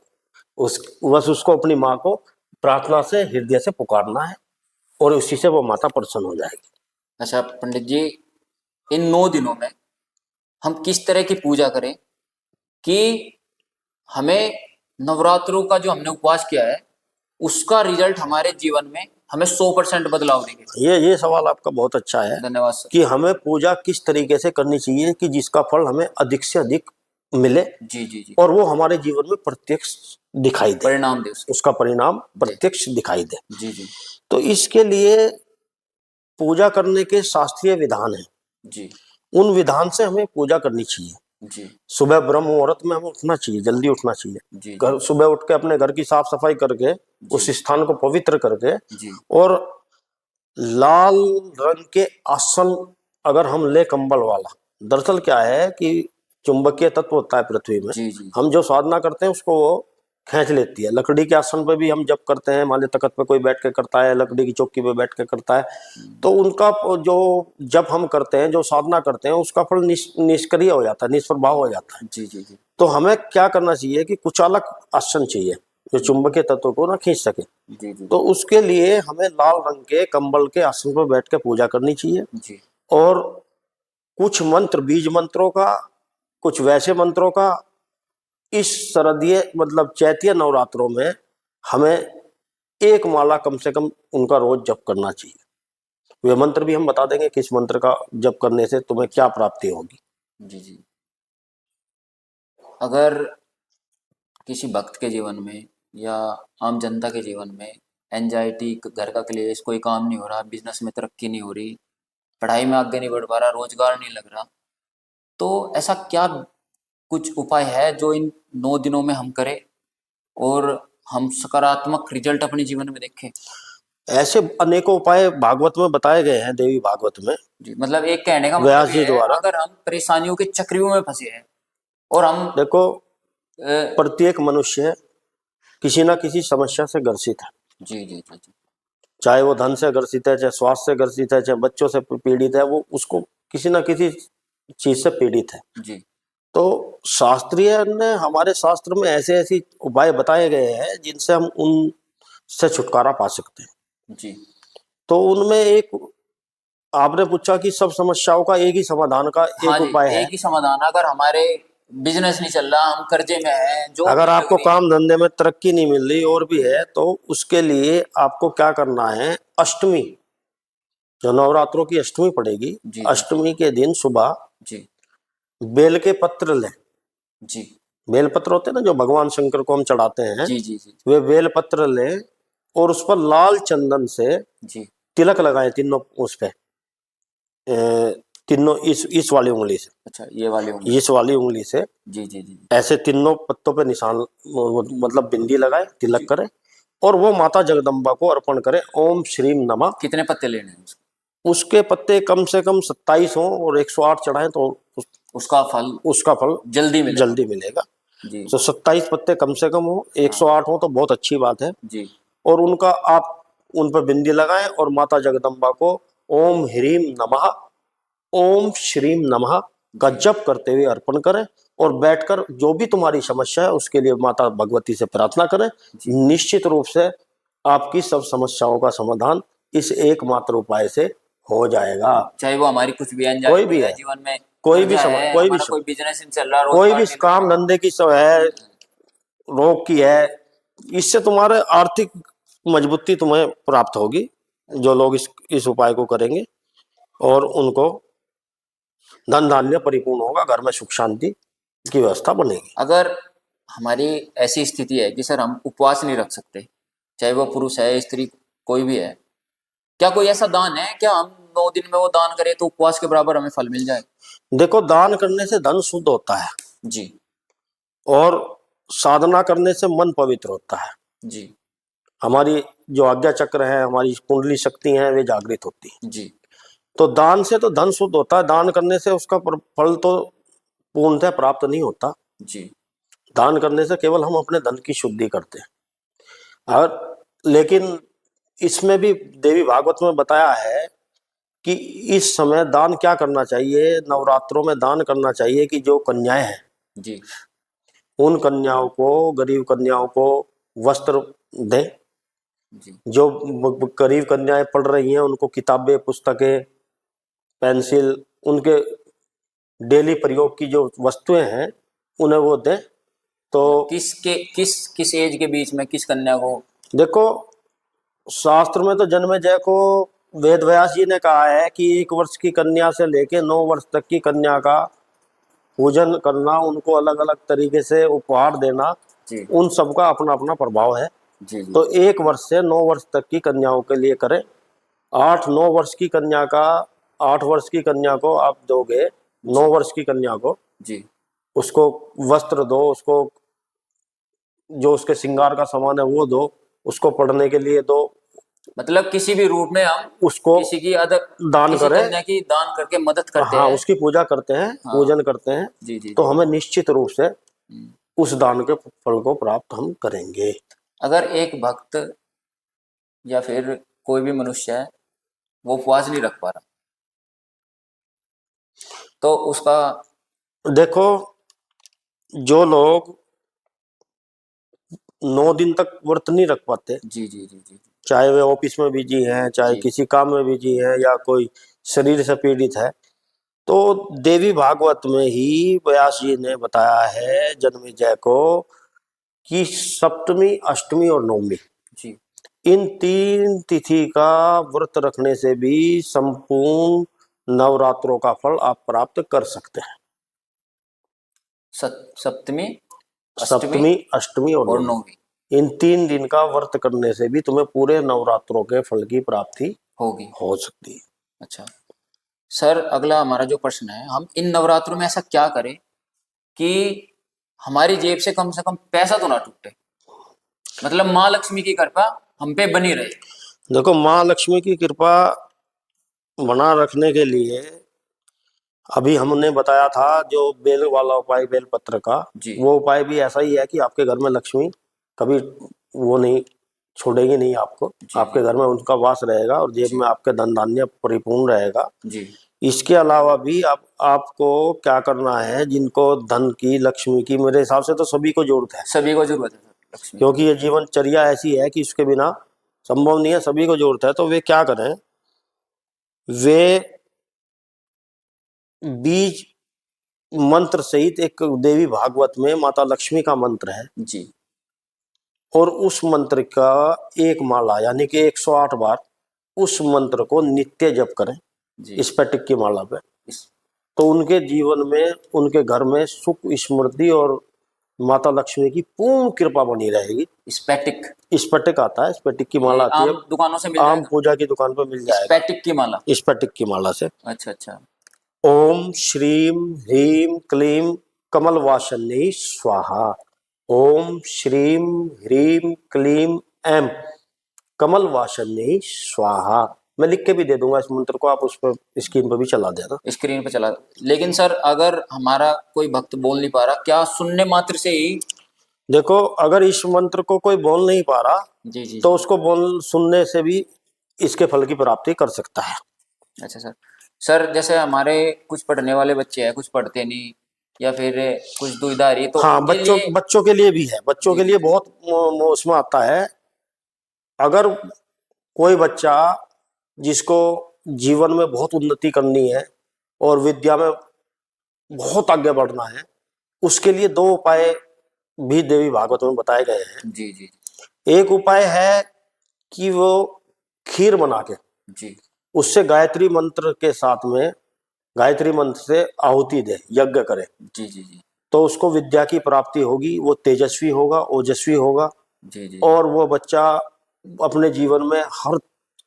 उस बस उसको अपनी माँ को प्रार्थना से हृदय से पुकारना है और उसी से वो माता प्रसन्न हो जाएगी। अच्छा पंडित जी, इन 9 दिनों में हम किस तरह की पूजा करें कि हमें नवरात्रों का जो हमने उपवास किया है उसका रिजल्ट हमारे जीवन में हमें 100% बदलाव दिखे? ये सवाल आपका बहुत अच्छा है धन्यवाद सर। कि हमें पूजा किस तरीके से करनी चाहिए कि जिसका फल हमें अधिक से अधिक मिले जी जी जी। और वो हमारे जीवन में प्रत्यक्ष दिखाई दे, परिणाम दे उसके। उसका परिणाम जी प्रत्यक्ष दिखाई दे। जी जी तो इसके लिए पूजा करने के शास्त्रीय विधान है। जी उन विधान से हमें पूजा करनी चाहिए। जी सुबह ब्रह्म मुहूर्त में हमें उठना चाहिए, जल्दी उठना चाहिए। जी घर सुबह उठ के अपने घर की साफ सफाई करके उस जी स्थान को पवित्र करके जी और लाल रंग के आसन अगर हम ले कंबल वाला, दरअसल क्या है कि चुंबकीय तत्व होता है पृथ्वी में, जी जी हम जो साधना करते हैं उसको वो खींच लेती है। लकड़ी के आसन पे भी हम जब करते हैं, मान लीजिए तख्त पे कोई बैठ के करता है, लकड़ी की चौकी पे बैठ के करता है, तो उनका जो जब हम करते हैं, जो साधना करते हैं, उसका फल निष्क्रिय हो जाता है, निष्प्रभाव हो जाता है। जी जी जी तो हमें क्या करना चाहिए कि कुचालक आसन चाहिए जो चुंबकीय तत्व को ना खींच सके। जी जी तो उसके लिए हमें लाल रंग के कंबल के आसन पर बैठ के पूजा करनी चाहिए जी और कुछ मंत्र, बीज मंत्रों का, कुछ वैसे मंत्रों का इस शरदीय मतलब चैतीय नवरात्रों में हमें एक माला कम से कम उनका रोज जप करना चाहिए। वे मंत्र भी हम बता देंगे किस मंत्र का जप करने से तुम्हें क्या प्राप्ति होगी। जी जी। अगर किसी भक्त के जीवन में या आम जनता के जीवन में एंजाइटी, घर का क्लेश, कोई काम नहीं हो रहा, बिजनेस में तरक्की नहीं हो रही, पढ़ाई में आगे नहीं बढ़ पा रहा, रोजगार नहीं लग रहा, तो ऐसा क्या कुछ उपाय है जो इन 9 दिनों में हम करें और हम सकारात्मक रिजल्ट अपने जीवन में देखें? ऐसे अनेकों उपाय भागवत में बताए गए हैं, देवी भागवत में जी, मतलब एक कहने का व्यास मतलब जी ये है, द्वारा। अगर हम परेशानियों के चक्रव्यूह में फंसे हैं और हम देखो, अ, प्रत्येक मनुष्य किसी ना किसी समस्या से ग्रसित है। जी जी जी जी चाहे वो धन से ग्रसित है, चाहे स्वास्थ्य से ग्रसित है, चाहे बच्चों से पीड़ित है, वो उसको किसी ना किसी चीज से पीड़ित है। जी तो शास्त्रीय ने हमारे शास्त्र में ऐसे ऐसे उपाय बताए गए हैं जिनसे हम उन से छुटकारा पा सकते हैं। जी तो उनमें एक आपने पूछा कि सब समस्याओं का एक ही समाधान का हाँ एक जी, उपाय है। एक ही समाधान, अगर हमारे बिजनेस नहीं चल रहा, हम कर्जे में हैं, जॉब अगर नहीं लग आपको रही। काम धंधे में तरक्की नहीं मिल रही और भी है, तो उसके लिए आपको क्या करना है, अष्टमी, जो नवरात्रों की अष्टमी पड़ेगी, जी जी अष्टमी के दिन सुबह जी बेल के पत्र लें। जी बेल पत्र होते हैं ना जो भगवान शंकर को हम चढ़ाते हैं, जी जी जी वे बेल पत्र लें और उस पर लाल चंदन से जी। तिलक लगाएं तीनों, उस पे तीनों इस वाली उंगली से, अच्छा, ये वाली उंगली। इस वाली उंगली से जी जी जी ऐसे तीनों पत्तों पे निशान मतलब बिंदी लगाए, तिलक जी। करें और वो माता जगदम्बा को अर्पण करें। ओम श्रीम नमः। कितने पत्ते लेने हैं उसके? उसके पत्ते कम से कम 27 हों और 108 चढ़ाएं तो उसका फल उसका फल जल्दी मिलेगा। जल्दी मिलेगा। जी तो 27 पत्ते कम से कम हो, हाँ 108 हो तो बहुत अच्छी बात है। जी और उनका आप उन पर बिंदी लगाएं और माता जगदम्बा को ओम ह्रीम नमः, ओम श्रीम नमः का जी जप करते हुए अर्पण करें और बैठकर जो भी तुम्हारी समस्या है उसके लिए माता भगवती से प्रार्थना करें। जी। निश्चित रूप से आपकी सब समस्याओं का समाधान इस एकमात्र उपाय से हो जाएगा। चाहे वो हमारी कुछ भी कोई एंजाइटी भी है है, जीवन में, कोई भी कर्जा सम है, कोई भी हमारा सम कोई बिजनेस नहीं चल रहा, कोई भी रोजगार नहीं लग काम रहा। धंधे की सब है, रोग की है, इससे तुम्हारे आर्थिक मजबूती तुम्हें प्राप्त होगी जो लोग इस उपाय को करेंगे, और उनको धन धान्य परिपूर्ण होगा, घर में सुख शांति की व्यवस्था बनेगी। अगर हमारी ऐसी स्थिति है कि सर हम उपवास नहीं रख सकते, चाहे वो पुरुष है, स्त्री, कोई भी है, क्या कोई ऐसा दान है क्या हम 9 दिन में वो दान करें तो उपवास के बराबर हमें फल मिल जाए? देखो, दान करने से धन शुद्ध होता है जी और साधना करने से मन पवित्र होता है। जी हमारी जो आज्ञा चक्र है, हमारी कुंडली शक्ति है, वे जागृत होती है। जी तो दान से तो धन शुद्ध होता है, दान करने से उसका फल तो पूर्णतः प्राप्त नहीं होता। जी दान करने से केवल हम अपने धन की शुद्धि करते हैं। और लेकिन इसमें भी देवी भागवत में बताया है कि इस समय दान क्या करना चाहिए, नवरात्रों में दान करना चाहिए कि जो कन्याएं हैं जी उन कन्याओं को, गरीब कन्याओं को वस्त्र दें। जी जो गरीब कन्याएं पढ़ रही हैं उनको किताबें, पुस्तकें, पेंसिल, उनके डेली प्रयोग की जो वस्तुएं हैं उन्हें वो दें। तो किस एज के बीच में किस कन्या को? देखो, शास्त्र में तो जन्मेजय को वेद व्यास जी ने कहा है कि 1 वर्ष की कन्या से लेके 9 वर्ष तक की कन्या का पूजन करना, उनको अलग अलग तरीके से उपहार देना, जी उन सबका अपना अपना प्रभाव है। जी जी तो 1 वर्ष से 9 वर्ष तक की कन्याओं के लिए करें। 8-9 वर्ष की कन्या का, 8 वर्ष की कन्या को आप दोगे, 9 वर्ष की कन्या को जी उसको वस्त्र दो, उसको जो उसके श्रृंगार का सामान है वो दो, उसको पढ़ने के लिए दो, मतलब किसी भी रूप में हम उसको किसी की अदर दान किसी करें। कन्या की दान करके मदद करते हाँ, हैं। उसकी पूजा करते हैं, हाँ पूजन करते हैं, जी जी तो जी। हमें निश्चित रूप से हम्म। उस दान के फल को प्राप्त हम करेंगे। अगर एक भक्त या फिर कोई भी मनुष्य है वो उपवास नहीं रख पा रहा तो उसका? देखो, जो लोग 9 दिन तक व्रत नहीं रख पाते, जी जी जी जी चाहे वे ऑफिस में बिजी हैं, चाहे जी किसी काम में बिजी हैं, या कोई शरीर से पीड़ित है, तो देवी भागवत में ही व्यास जी ने बताया है जन्मेजय को कि सप्तमी, अष्टमी और नवमी, जी। इन 3 तिथि का व्रत रखने से भी संपूर्ण नवरात्रों का फल आप प्राप्त कर सकते हैं। सप्तमी, अष्टमी सप्तमी, अष्टमी और और नवमी, नौवीं इन 3 दिन का व्रत करने से भी तुम्हें पूरे नवरात्रों के फल की प्राप्ति होगी। हो सकती है। अच्छा सर, अगला हमारा जो प्रश्न है, हम इन नवरात्रों में ऐसा क्या करें कि हमारी जेब से कम पैसा तो ना टूटे, मतलब माँ लक्ष्मी की कृपा हम पे बनी रहे। देखो, माँ लक्ष्मी की कृपा बना रखने के लिए अभी हमने बताया था जो बेल वाला उपाय, बेल पत्र का, जी वो उपाय भी ऐसा ही है कि आपके घर में लक्ष्मी कभी वो नहीं छोड़ेगी नहीं आपको, जी आपके जी घर में उनका वास रहेगा और जेब जी में आपके धन धान्य परिपूर्ण रहेगा। जी इसके अलावा भी आपको क्या करना है, जिनको धन की, लक्ष्मी की, मेरे हिसाब से तो सभी को जरूरत है, सभी को जरूरत है सर लक्ष्मी की। क्योंकि ये जीवनचर्या ऐसी है कि इसके बिना संभव नहीं है, सभी को जरूरत है। तो वे क्या करें, वे बीज मंत्र सहित, एक देवी भागवत में माता लक्ष्मी का मंत्र है, जी और उस मंत्र का एक माला यानी कि 108 बार उस मंत्र को नित्य जप करें जी। स्फटिक की माला पे। इस तो उनके जीवन में, उनके घर में सुख, स्मृति और माता लक्ष्मी की पूर्ण कृपा बनी रहेगी। स्पैटिक, स्फटिक आता है, स्फटिक की ये माला आती है, आम दुकानों से मिल आम जाएगा? पूजा की दुकान पर मिल जाएगा स्पैटिक की माला। स्फटिक की माला से। अच्छा अच्छा। ओम श्रीम ह्रीम क्लीम कमलवासन्यै स्वाहा। ओम श्रीम ह्रीम क्लीम एम कमलवासन्यै स्वाहा। मैं लिख के भी दे दूंगा इस मंत्र को, आप उस पर स्क्रीन पर भी चला देना। स्क्रीन पे चला। लेकिन सर अगर हमारा कोई भक्त बोल नहीं पा रहा, क्या सुनने मात्र से ही? देखो, अगर इस मंत्र को कोई बोल नहीं पा रहा जी जी तो जी। उसको बोल सुनने से भी इसके फल की प्राप्ति कर सकता है। अच्छा सर। सर जैसे हमारे कुछ पढ़ने वाले बच्चे हैं, कुछ पढ़ते नहीं, या फिर कुछ दुविधा आ रही है, तो हाँ, उनके बच्चों लिए? बच्चों के लिए भी है, बच्चों जी के जी लिए जी बहुत उसमें आता है। अगर कोई बच्चा जिसको जीवन में बहुत उन्नति करनी है और विद्या में बहुत आगे बढ़ना है, उसके लिए 2 उपाय भी देवी भागवत में बताए गए हैं। जी जी एक उपाय है कि वो खीर बना के जी उससे गायत्री मंत्र के साथ में, गायत्री मंत्र से आहुति दे, यज्ञ करे, जी जी जी तो उसको विद्या की प्राप्ति होगी, वो तेजस्वी होगा, ओजस्वी होगा, जी जी। और वो बच्चा अपने जीवन में हर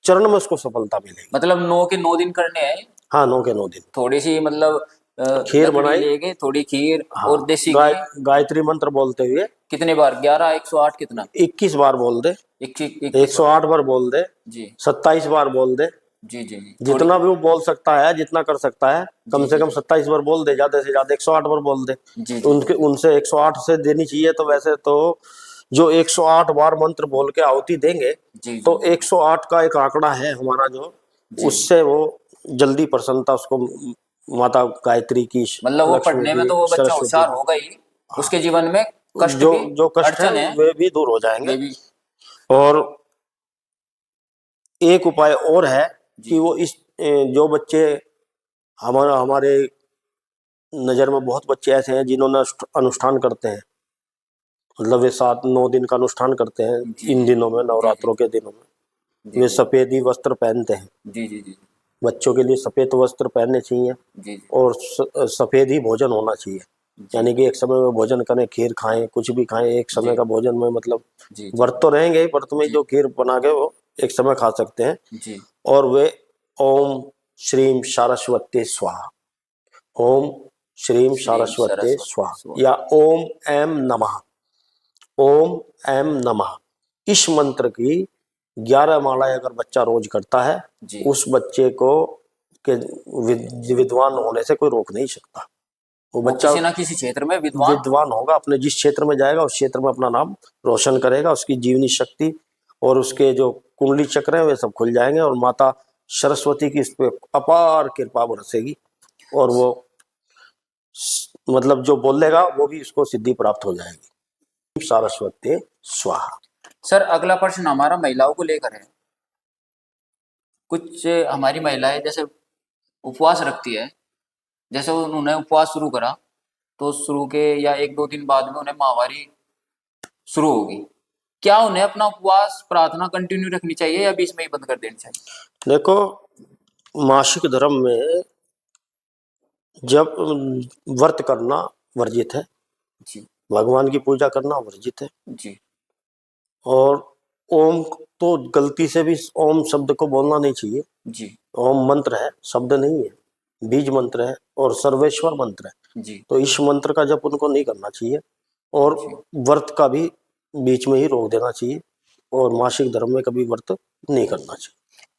चरण में उसको सफलता मिलेगी। मतलब 9 के 9 दिन करने हैं? हाँ, 9 के 9 दिन थोड़ी सी मतलब खीर लकड़ी बनाई। लेके, थोड़ी खीर हाँ, और देसी घी। गायत्री मंत्र बोलते हुए कितने बार? 11, 108 कितना? 21 बार बोल दे, 21 21 बार। 108 बार बोल दे, जी 27 बार बोल दे, जी जी जी जितना भी वो बोल सकता है, जितना कर सकता है, कम जी से जी कम 27 बार बोल दे, ज्यादा से ज्यादा 108 बार बोल दे। जी तो जी उनके उनसे 108 से देनी चाहिए। तो वैसे तो जो 108 बार मंत्र बोल के आहुति देंगे, जी तो जी 108 का एक आंकड़ा है हमारा जो, जी उससे वो जल्दी प्रसन्नता उसको माता गायत्री की, मतलब वो लक्ष्मी पढ़ने में की, तो वो बच्चा सरस्वती होशियार की, होगा ही, उसके जीवन में कष्ट जो भी, जो कष्ट है अड़चन है, वे भी दूर हो जाएंगे। वे भी। और एक उपाय और है कि जी वो इस जो बच्चे हमारे नज़र में बहुत बच्चे ऐसे हैं जिन्होंने अनुष्ठान करते हैं, मतलब वे 7-9 दिन का अनुष्ठान करते हैं जी इन जी दिनों में, जी जी नवरात्रों के दिनों में। जी वे जी सफ़ेद ही वस्त्र पहनते हैं। जी जी जी बच्चों के लिए सफ़ेद वस्त्र पहनने चाहिए। जी और सफ़ेद ही भोजन होना चाहिए। जी यानी कि एक समय में भोजन करें, खीर खाएं, कुछ भी खाएं एक समय जी का भोजन में, मतलब जी व्रत तो रहेंगे ही, व्रत में जी जो खीर बना के वो एक समय खा सकते हैं। जी और वे ओम श्रीम सारस्वती स्वाहा, ओम श्रीम श्रीम सारस्वती सरस्वती स्वाहा, स्वाहा। या ओम एम नमः, ओम एम नमः, इस मंत्र की 11 मालाएं अगर बच्चा रोज करता है, जी उस बच्चे को के विद्वान होने से कोई रोक नहीं सकता। वो वो बच्चा किसी ना किसी क्षेत्र में विद्वान। विद्वान होगा, अपने जिस क्षेत्र में जाएगा उस क्षेत्र में अपना नाम रोशन करेगा। उसकी जीवनी शक्ति और उसके जो कुंडली चक्र है वे सब खुल जाएंगे, और माता सरस्वती की इस पे अपार कृपा बरसेगी, और वो मतलब जो बोलेगा वो भी उसको सिद्धि प्राप्त हो जाएगी। सारस्वती स्वाहा। सर अगला प्रश्न हमारा महिलाओं को लेकर है। कुछ हमारी महिलाएं जैसे उपवास रखती है, जैसे उन्होंने उपवास शुरू करा तो शुरू के या 1-2 दिन बाद में उन्हें माहवारी शुरू होगी, क्या उन्हें अपना उपवास प्रार्थना कंटिन्यू रखनी चाहिए या बीच में ही बंद कर देनी चाहिए? देखो, मासिक धर्म में जब व्रत करना वर्जित है, जी भगवान की पूजा करना वर्जित है, जी और ओम तो गलती से भी ओम शब्द को बोलना नहीं चाहिए। जी ओम मंत्र है, शब्द नहीं है, बीज मंत्र है और सर्वेश्वर मंत्र है। जी तो इस मंत्र का जप उनको नहीं करना चाहिए, और जी। व्रत का भी बीच में ही रोक देना चाहिए, और मासिक धर्म में कभी व्रत नहीं करना चाहिए।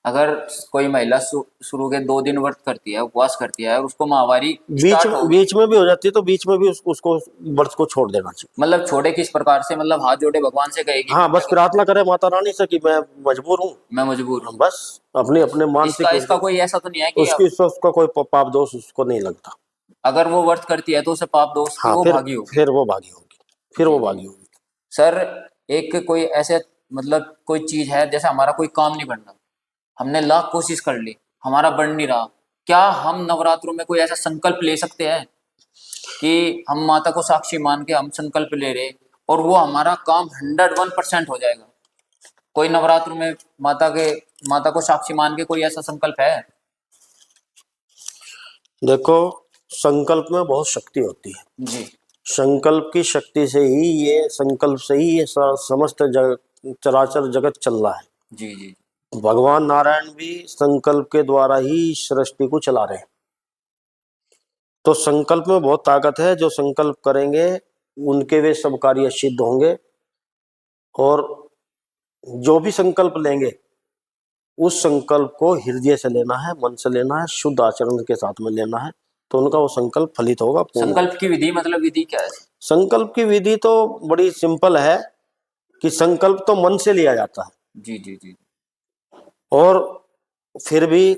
अगर कोई महिला शुरू के 2 दिन व्रत करती है, उपवास करती है और उसको माहवारी बीच स्टार्ट होगी, बीच में भी हो जाती है तो बीच में भी उसको व्रत को छोड़ देना चाहिए। मतलब छोड़े किस प्रकार से, मतलब हाथ जोड़े भगवान से कहेगी हाँ, मैं बस प्रार्थना करे माता रानी से कि मैं मजबूर हूँ। मैं मजबूर हूँ। बस अपने बस अपने इसका मानसिक इसका कोई ऐसा तो नहीं है कि उसका कोई पाप दोष उसको नहीं लगता। अगर वो व्रत करती है तो उसे पाप दोष की हाँ, वो फिर भागी होगी। फिर वो भागी होगी, फिर जी वो जी भागी होगी। सर, एक कोई ऐसे मतलब कोई चीज है, जैसे हमारा कोई काम नहीं बन रहा, हमने लाख कोशिश कर ली, हमारा बन नहीं रहा, क्या हम नवरात्रों में कोई ऐसा संकल्प ले सकते हैं कि हम माता को साक्षी मान के हम संकल्प ले रहे और वो हमारा काम 101% हो जाएगा? कोई नवरात्र में माता को साक्षी मान के कोई ऐसा संकल्प है? देखो, संकल्प में बहुत शक्ति होती है। जी संकल्प की शक्ति से ही ये संकल्प से ही ये समस्त चराचर जगत चल रहा है। जी जी भगवान नारायण भी संकल्प के द्वारा ही सृष्टि को चला रहे हैं। तो संकल्प में बहुत ताकत है। जो संकल्प करेंगे उनके वे सब कार्य सिद्ध होंगे, और जो भी संकल्प लेंगे उस संकल्प को हृदय से लेना है, मन से लेना है, शुद्ध आचरण के साथ में लेना है, तो उनका वो संकल्प फलित होगा, पूर्ण संकल्प होगा। की विधि, मतलब विधि क्या है? संकल्प की विधि तो बड़ी सिंपल है कि संकल्प तो मन से लिया जाता है, जी जी जी और फिर भी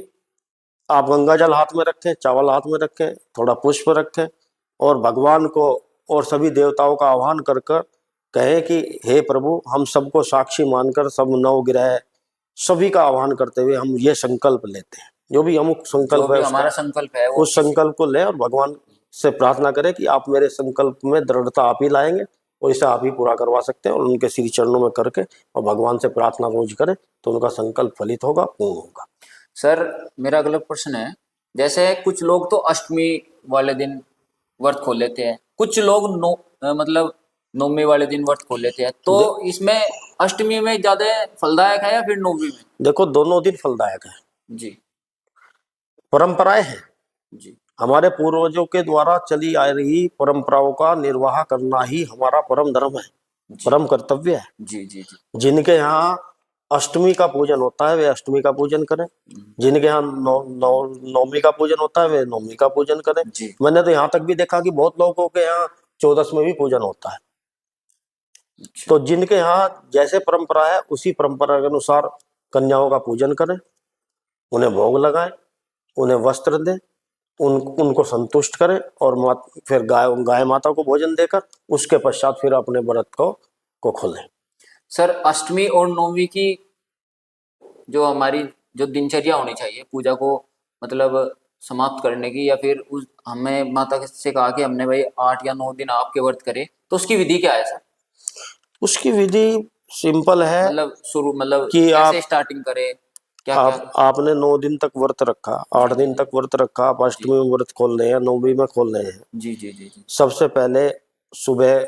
आप गंगा जल हाथ में रखें, चावल हाथ में रखें, थोड़ा पुष्प रखें, और भगवान को और सभी देवताओं का आह्वान कर कर कहें कि हे प्रभु, हम सबको साक्षी मानकर, सब नवग्रह सभी का आह्वान करते हुए हम ये संकल्प लेते हैं। जो भी अमुक जो संकल्प है भी उसका, हमारा संकल्प है वो उस किसी। संकल्प को लें और भगवान से प्रार्थना करें कि आप मेरे संकल्प में दृढ़ता आप ही लाएंगे, और इसे आप ही पूरा करवा सकते हैं, और उनके श्री चरणों में करके और भगवान से प्रार्थना रोज करें तो उनका संकल्प फलित होगा, पूर्ण होगा। सर मेरा अगला प्रश्न है, जैसे कुछ लोग तो अष्टमी वाले दिन व्रत खोल लेते हैं, कुछ लोग मतलब नवमी वाले दिन व्रत खोल लेते हैं, तो दे, इसमें अष्टमी में ज्यादा फलदायक है या फिर नवमी में? देखो, दोनों दिन फलदायक है। जी परंपराएं हैं, जी हमारे पूर्वजों के द्वारा चली आ रही परंपराओं का निर्वाह करना ही हमारा परम धर्म है, जी परम कर्तव्य है। जी जी जी जिनके यहाँ अष्टमी का पूजन होता है वे अष्टमी का पूजन करें, जिनके यहाँ नवमी का पूजन होता है वे नवमी का पूजन करें। जी। मैंने तो यहाँ तक भी देखा कि बहुत लोगों के यहाँ 14 में भी पूजन होता है। अच्छा। तो जिनके यहाँ जैसे परंपरा है उसी परंपरा के अनुसार कन्याओं का पूजन करें, उन्हें भोग लगाएं, उन्हें वस्त्र दें, उनको संतुष्ट करें और फिर गाय माता को भोजन देकर उसके पश्चात फिर अपने व्रत को खोलें। सर अष्टमी और नवमी की जो हमारी जो दिनचर्या होनी चाहिए पूजा को मतलब समाप्त करने की, या फिर उस हमें माता से कहा कि हमने भाई 8 या 9 दिन आपके व्रत करे, तो उसकी विधि क्या है सर? उसकी विधि सिंपल है मतलब शुरू मतलब कि कैसे आप स्टार्टिंग करे, क्या क्या? आप आपने 9 दिन तक व्रत रखा, 8 दिन तक व्रत रखा, आप जी अष्टमी में व्रत खोल रहे हैं, नौवीं में खोल रहे हैं। जी जी जी जी सबसे पहले सुबह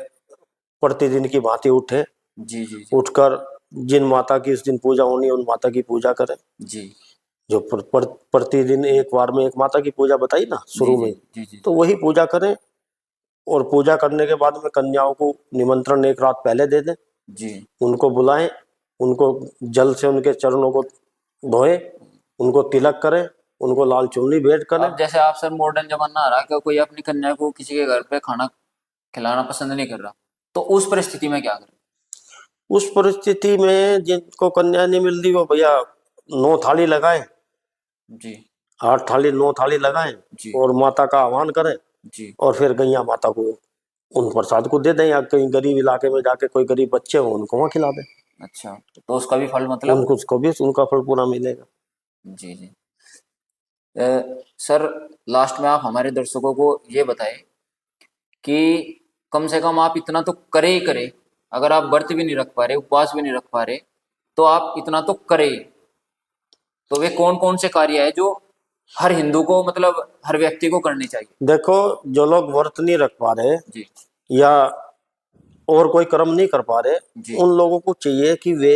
प्रतिदिन की भांति उठे, जी जी जी उठकर जिन माता की इस दिन पूजा होनी है उन माता की पूजा करें। जी जो प्रतिदिन एक बार में एक माता की पूजा बताई ना जी शुरू जी में, जी जी तो वही पूजा करें। और पूजा करने के बाद में कन्याओं को निमंत्रण एक रात पहले दे दें, जी उनको बुलाएं, उनको जल से उनके चरणों को धोएं, उनको तिलक करें, उनको लाल चुन्नी भेंट करें। अब जैसे आप सर मॉडर्न जमाना आ रहा है कि कोई अपनी कन्या को किसी के घर पे खाना खिलाना पसंद नहीं कर रहा, तो उस परिस्थिति में क्या करें? उस परिस्थिति में जिनको कन्या नहीं मिल रही वो भैया 9 थाली लगाएं, जी 8 थाली 9 थाली लगाएं जी और माता का आह्वान करें। जी। और फिर गैया माता को उन प्रसाद को दे दें, या कहीं गरीब इलाके में जाके कोई गरीब बच्चे हो उनको वहाँ खिला दें, अच्छा, तो उसका भी फल मतलब? उनको भी उनका फल पूरा मिलेगा। जी जी। सर लास्ट में आप हमारे दर्शकों को ये बताएं कि कम से कम आप इतना तो करे ही करे, अगर आप व्रत भी नहीं रख पा रहे, उपवास भी नहीं रख पा रहे, तो आप इतना तो करे। तो वे कौन कौन से कार्य है जो हर हिंदू को मतलब हर व्यक्ति को करनी चाहिए? देखो, जो लोग व्रत नहीं रख पा रहे जी या और कोई कर्म नहीं कर पा रहे, जी उन लोगों को चाहिए कि वे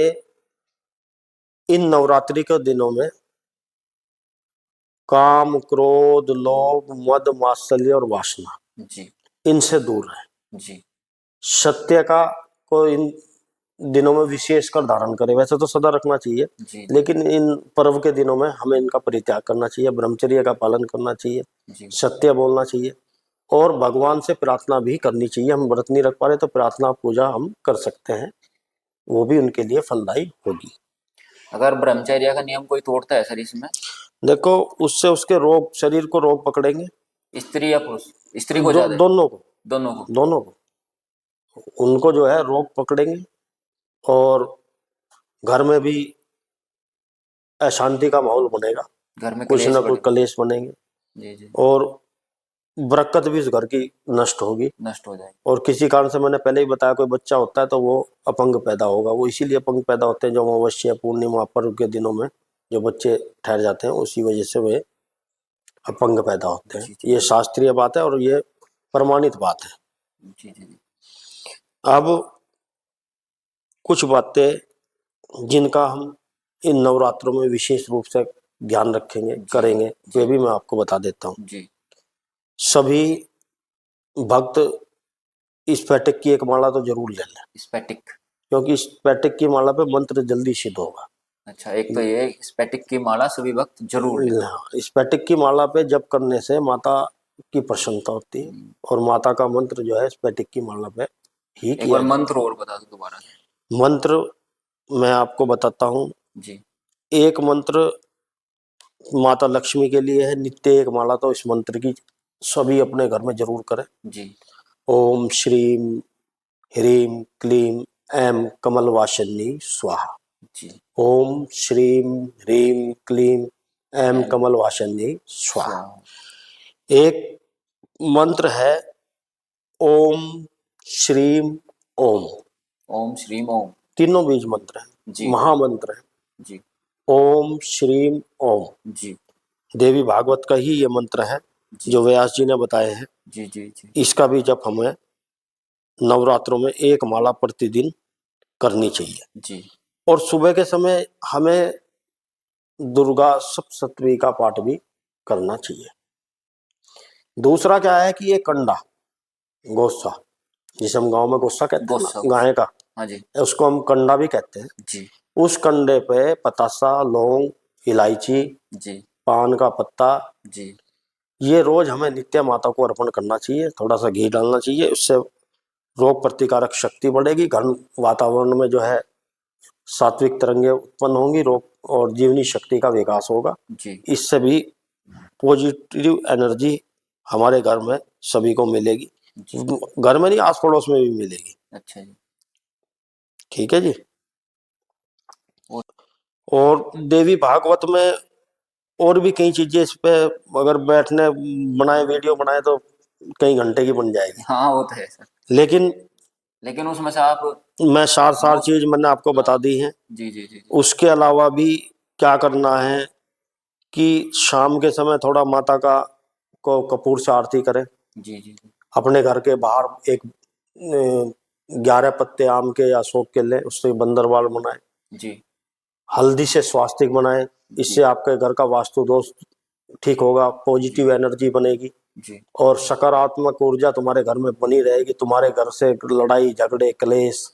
इन नवरात्रि के दिनों में काम, क्रोध, लोभ, मद, मात्सर्य और वासना जी इनसे दूर रहे। जी सत्य का को इन दिनों में विशेष कर धारण करें। वैसे तो सदा रखना चाहिए, जी लेकिन इन पर्व के दिनों में हमें इनका परित्याग करना चाहिए, ब्रह्मचर्य का पालन करना चाहिए, जी सत्य बोलना चाहिए और भगवान से प्रार्थना भी करनी चाहिए। हम व्रत नहीं रख पा रहे तो प्रार्थना पूजा हम कर सकते हैं, वो भी उनके लिए फलदायी होगी। अगर ब्रह्मचर्य का नियम कोई तोड़ता है सर इसमें? देखो, उससे उसके रोग, शरीर को रोग पकड़ेंगे। स्त्री या पुरुष? स्त्री को ज्यादा है? दोनों को, दोनों को? दोनों को उनको जो है रोग पकड़ेंगे और घर में भी अशांति का माहौल बनेगा, घर में कुछ क्लेश ना कुछ बढ़ेगा? कलेश बनेंगे जी जी। और बरकत भी उस घर की नष्ट होगी। नष्ट हो जाएगी। और किसी कारण से मैंने पहले ही बताया, कोई बच्चा होता है तो वो अपंग पैदा होगा। वो इसीलिए अपंग पैदा होते हैं जो अमावस्या पूर्णिमा पर्व के दिनों में जो बच्चे ठहर जाते हैं, उसी वजह से वे अपंग पैदा होते हैं। जी जी ये शास्त्रीय बात है और ये प्रमाणित बात है। जी जी जी अब कुछ बातें जिनका हम इन नवरात्रों में विशेष रूप से ध्यान रखेंगे, जी करेंगे, वे जी भी मैं आपको बता देता हूँ। जी सभी भक्त इस पैटक की एक माला तो जरूर ले लें, स्पैटिक? क्योंकि इस पैटक की माला पे मंत्र जल्दी सिद्ध होगा। अच्छा, एक तो ये स्पैटिक की माला सभी वक्त जरूर लें। हाँ, इस पैटक की माला पे जप करने से माता की प्रसन्नता होती है और माता का मंत्र जो है इस पैटक की माला पे ही एक किया बार जाता मंत्र और बता दो दोबारा से। है। मंत्र मैं आपको बताता हूँ। जी एक मंत्र माता लक्ष्मी के लिए है, नित्य एक माला तो इस मंत्र की सभी अपने घर में जरूर करें। जी ओम श्रीम ह्रीम क्लीम ऐम कमलवासिनी स्वाहा। जी। ओम श्रीम ह्रीम क्लीम ऐम एम कमलवासिनी स्वाहा। स्वाहा। एक मंत्र है ओम श्रीम ओम। ओम श्रीम ओम। तीनों बीज मंत्र है, जी महामंत्र है। जी ओम श्रीम ओम जी देवी भागवत का ही ये मंत्र है जी जो व्यास जी ने बताए हैं। जी जी जी इसका भी जप हमें नवरात्रों में एक माला प्रतिदिन करनी चाहिए। जी और सुबह के समय हमें दुर्गा सप्तशती का पाठ भी करना चाहिए। दूसरा क्या है कि ये कंडा, गोस्सा, जिसे हम गांव में गोस्सा कहते हैं गोस्सा ना, गोस्सा। गाय का, हाँ जी उसको हम कंडा भी कहते हैं। जी उस कंडे पे पतासा, लौंग, इलायची, जी पान का पत्ता, जी ये रोज हमें नित्य माता को अर्पण करना चाहिए। थोड़ा सा घी डालना चाहिए, उससे रोग प्रतिकारक शक्ति बढ़ेगी। घर वातावरण में जो है सात्विक तरंगें उत्पन्न होंगी, रोग और जीवनी शक्ति का विकास होगा। जी। इससे भी पॉजिटिव एनर्जी हमारे घर में सभी को मिलेगी। जी। घर में नहीं, आस पड़ोस में भी मिलेगी। अच्छा जी। ठीक है जी। और और देवी भागवत में और भी कई चीजें, इस पे अगर बैठने बनाए वीडियो बनाए तो कई घंटे की बन जाएगी। हाँ वो तो है सर, लेकिन लेकिन उसमें से आप मैं सार सार मोस्ट, चीज मैंने आपको हाँ बता दी है। जी जी जी उसके अलावा भी क्या करना है कि शाम के समय थोड़ा माता का को कपूर से आरती करें। जी जी जी अपने घर के बाहर एक 11 पत्ते आम के या अशोक के लें, उससे बंदरवाल बनाए, जी हल्दी से स्वास्तिक बनाए। इससे जी आपके घर का वास्तु दोष ठीक होगा, जी पॉजिटिव एनर्जी बनेगी जी और सकारात्मक ऊर्जा तुम्हारे घर में बनी रहेगी। तुम्हारे घर से लड़ाई झगड़े क्लेश,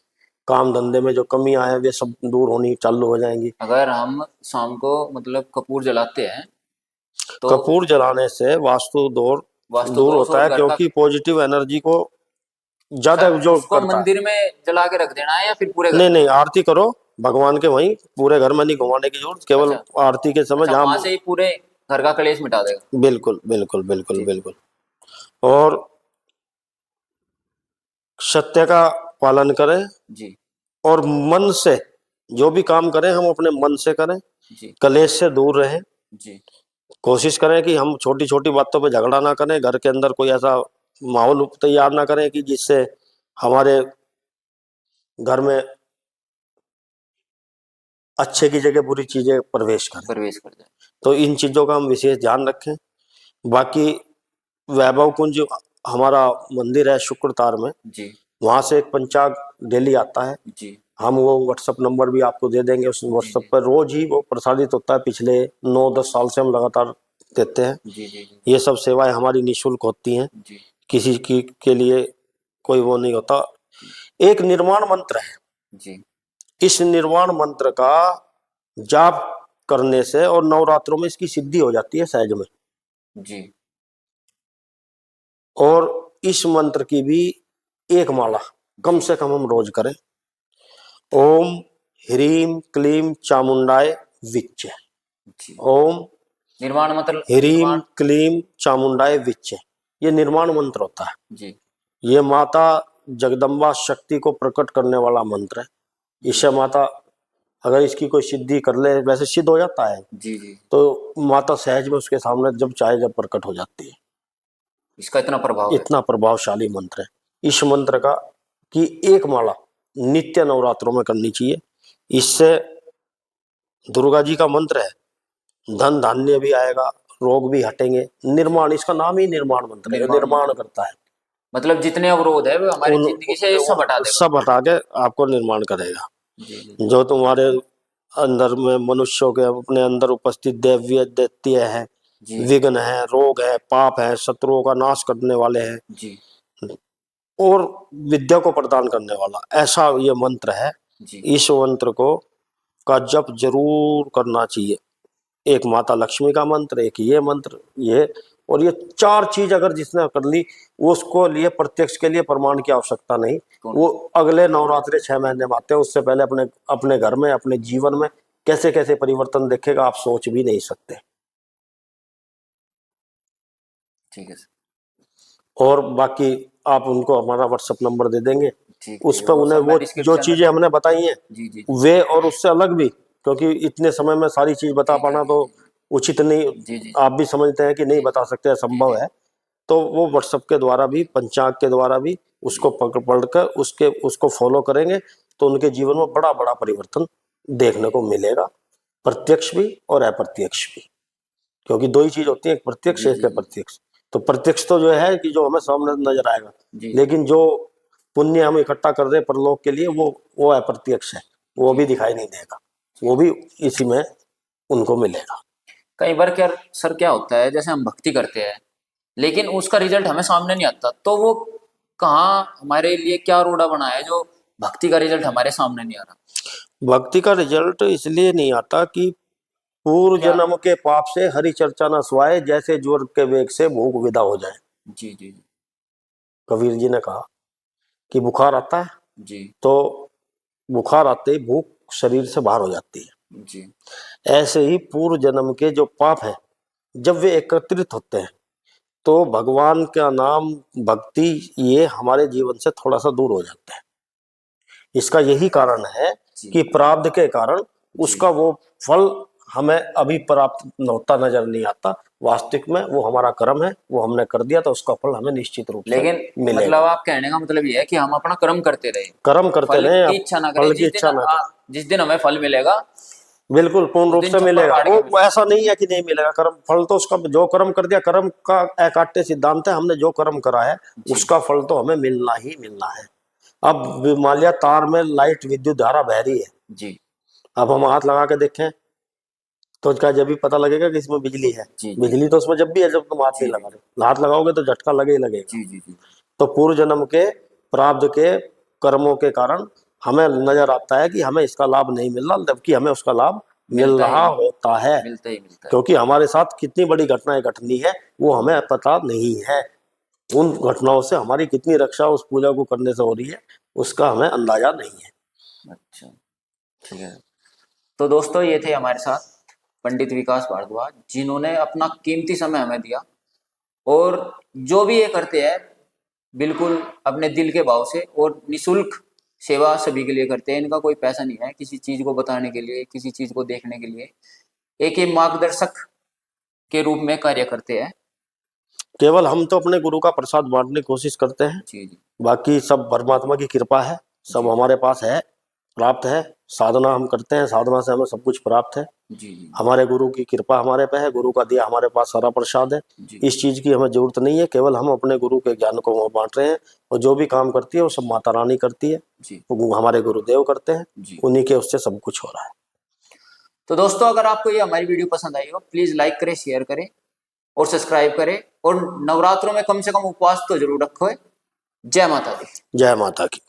काम धंधे में जो कमियां हैं वे सब दूर होनी चालू हो जाएंगी। अगर हम शाम को मतलब कपूर जलाते हैं तो कपूर जलाने से वास्तु दूर वास्तु दूर दोष होता और है, घर का, क्योंकि पॉजिटिव एनर्जी को ज्यादा सर एब्जॉर्ब उसको करता है। मंदिर में जला के रख देना है या फिर पूरे घर नहीं में? नहीं, आरती करो भगवान के वहीं, पूरे घर में नहीं घुमाने की जरूरत, केवल अच्छा आरती के समय अच्छा, जहाँ। वहां से ही पूरे घर का कलेश मिटा देगा। बिल्कुल बिल्कुल बिल्कुल जी बिल्कुल। और सत्य का पालन करें जी और मन से जो भी काम करें हम अपने मन से करें, जी कलेश से दूर रहें। जी कोशिश करें कि हम छोटी छोटी बातों पे झगड़ा ना करें, घर के अंदर कोई ऐसा माहौल तैयार ना करें कि जिससे हमारे घर में अच्छे की जगह बुरी चीजें प्रवेश करें। प्रवेश कर जाए। तो इन चीजों का हम विशेष ध्यान रखें। बाकी वैभव कुंज हमारा मंदिर है शुक्रतार में, जी वहां से एक पंचांग डेली आता है। जी हम वो व्हाट्सएप नंबर भी आपको दे देंगे, उस जी व्हाट्सएप जी पर रोज ही वो प्रसारित होता है। पिछले 9-10 साल से हम लगातार देते हैं। जी जी जी ये सब सेवाएं हमारी निःशुल्क होती हैं, जी किसी की के लिए कोई वो नहीं होता। एक निर्माण मंत्र है, जी इस निर्वाण मंत्र का जाप करने से और नवरात्रों में इसकी सिद्धि हो जाती है सहज में। जी और इस मंत्र की भी एक माला कम जी से कम हम रोज करें। ओम ह्रीम क्लीम चामुंडाय विच्चे। जी। ओम निर्माण मतलब ह्रीम निर्माण। क्लीम चामुंडाय विच्चे, ये निर्माण मंत्र होता है। जी ये माता जगदम्बा शक्ति को प्रकट करने वाला मंत्र है। जी इससे माता अगर इसकी कोई सिद्धि कर ले, वैसे सिद्ध हो जाता है, जी जी। तो माता सहज में उसके सामने जब चाहे जब प्रकट हो जाती है। इसका इतना प्रभाव है। इतना प्रभावशाली मंत्र है। इस मंत्र का की एक माला नित्य नवरात्रों में करनी चाहिए। इससे दुर्गा जी का मंत्र है, धन धान्य भी आएगा, रोग भी हटेंगे। जी। निर्माण, इसका नाम ही निर्माण मंत्र है, निर्माण निर्माण मंत्र करता है। मतलब जितने अवरोध है वो हमारी उन जिंदगी से सब हटा देगा। सब हटा के आपको निर्माण करेगा। जी जी जो तुम्हारे अंदर में मनुष्यों के अपने अंदर उपस्थित दैवीय दैत्य है, जी विघ्न है, रोग है, पाप है, शत्रुओं का नाश करने वाले हैं जी और विद्या को प्रदान करने वाला, ऐसा ये मंत्र है। जी इस मंत्र को का जप जरूर करना चाहिए। एक माता लक्ष्मी का मंत्र, एक ये मंत्र, ये और ये चार चीज अगर जिसने कर ली, उसको लिए प्रत्यक्ष के लिए प्रमाण की आवश्यकता नहीं। कौन? वो अगले नवरात्रे 6 महीने में आते हैं, उससे पहले अपने अपने घर में अपने जीवन में कैसे कैसे परिवर्तन देखेगा आप सोच भी नहीं सकते। ठीक है सर। और बाकी आप उनको हमारा व्हाट्सएप नंबर दे देंगे, ठीक उस है पर वो उन्हें सब मैं वो जो डिस्क्रिप्शन में चीजें हमने बताई हैं जी जी वे और उससे अलग भी, क्योंकि इतने समय में सारी चीज बता जी जी पाना जी तो जी उचित नहीं, जी जी आप भी समझते हैं कि नहीं जी बता सकते, जी असंभव जी है। तो वो व्हाट्सएप के द्वारा भी, पंचांग के द्वारा भी उसको जी पढ़कर उसको फॉलो करेंगे तो उनके जीवन में बड़ा बड़ा परिवर्तन देखने को मिलेगा, प्रत्यक्ष भी और अप्रत्यक्ष भी। क्योंकि दो ही चीज होती है, एक प्रत्यक्ष जी एक जी जी अप्रत्यक्ष। तो प्रत्यक्ष तो जो है कि जो हमें सामने नजर आएगा, जी लेकिन जो पुण्य हम इकट्ठा कर रहे हैं परलोक के लिए, वो अप्रत्यक्ष है, वो जी भी जी दिखाई नहीं देगा, जी। वो भी इसी में उनको मिलेगा। कई बार क्या सर क्या होता है, जैसे हम भक्ति करते हैं लेकिन उसका रिजल्ट हमें सामने नहीं आता, तो वो कहाँ हमारे लिए क्या रोड़ा बना है जो भक्ति का रिजल्ट हमारे सामने नहीं आ रहा? भक्ति का रिजल्ट इसलिए नहीं आता कि पूर्व क्या? जन्म के पाप से हरि चर्चा न सुहाए, जैसे ज्वर के वेग से भूख विदा हो जाए। जी जी जी कबीर जी ने कहा कि बुखार आता है जी तो बुखार आते ही भूख शरीर से बाहर हो जाती है। जी ऐसे ही पूर्व जन्म के जो पाप है, जब वे एकत्रित होते हैं तो भगवान का नाम, भक्ति, ये हमारे जीवन से थोड़ा सा दूर हो जाता है। इसका यही कारण है जी कि प्रारब्ध के कारण जी। उसका वो फल हमें अभी प्राप्त होता नजर नहीं आता। वास्तविक में वो हमारा कर्म है, वो हमने कर दिया तो उसका फल हमें निश्चित रूप से लेकिन मिलेगा। मतलब आप कहने का मतलब ये है कि हम अपना कर्म करते रहे, कर्म करते फल रहे, की इच्छा ना करें। फल की इच्छा ना करें। जिस दिन हमें फल मिलेगा बिल्कुल पूर्ण उस रूप दिन से छप्पर मिलेगा। फाड़ के वो मिलेगा। ऐसा नहीं है कि नहीं मिलेगा। कर्म फल तो उसका, जो कर्म कर दिया, कर्म का अकाट्य सिद्धांत है, हमने जो कर्म करा है जी उसका फल तो हमें मिलना ही मिलना है। अब मान लिया तार में लाइट विद्युत धारा बह रही है, जी अब हम हाथ लगा के देखें तो क्या जब भी पता लगेगा कि इसमें बिजली है? जी जी बिजली तो उसमें जब भी है जब तुम हाथ जी नहीं जी लगा रहे। हाथ लगाओगे तो झटका लगे ही लगेगा। जी जी जी तो पूर्व जन्म के प्रारब्ध के कर्मों के कारण हमें नजर आता है कि हमें इसका लाभ नहीं मिल रहा, जबकि हमें उसका लाभ मिल मिलता ही रहा होता है। मिलता है। क्योंकि हमारे साथ कितनी बड़ी घटनाएं घटनी है वो हमें पता नहीं है। उन घटनाओं से हमारी कितनी रक्षा उस पूजा को करने से हो रही है उसका हमें अंदाजा नहीं है। अच्छा, ठीक है। तो दोस्तों ये थे हमारे साथ पंडित विकास भारद्वाज, जिन्होंने अपना कीमती समय हमें दिया, और जो भी ये करते हैं बिल्कुल अपने दिल के भाव से और निशुल्क सेवा सभी के लिए करते हैं। इनका कोई पैसा नहीं है किसी चीज को बताने के लिए, किसी चीज को देखने के लिए। एक ये मार्गदर्शक के रूप में कार्य करते हैं। केवल हम तो अपने गुरु का प्रसाद बांटने की कोशिश करते हैं, जी जी बाकी सब परमात्मा की कृपा है, सब जी हमारे पास है, प्राप्त है। साधना हम करते हैं, साधना से हमें सब कुछ प्राप्त है। जी जी हमारे गुरु की कृपा हमारे पे है, गुरु का दिया हमारे पास सारा प्रसाद है। जी इस चीज की हमें जरूरत नहीं है, केवल हम अपने गुरु के ज्ञान को वहाँ बांट रहे हैं। और जो भी काम करती है वो सब माता रानी करती है, जी वो हमारे गुरुदेव करते हैं, जी। उन्हीं के उससे सब कुछ हो रहा है। तो दोस्तों अगर आपको ये हमारी वीडियो पसंद आई हो, प्लीज लाइक करें, शेयर करें और सब्सक्राइब करें। और नवरात्रों में कम से कम उपवास तो जरूर रखो। जय माता दी। जय माता की।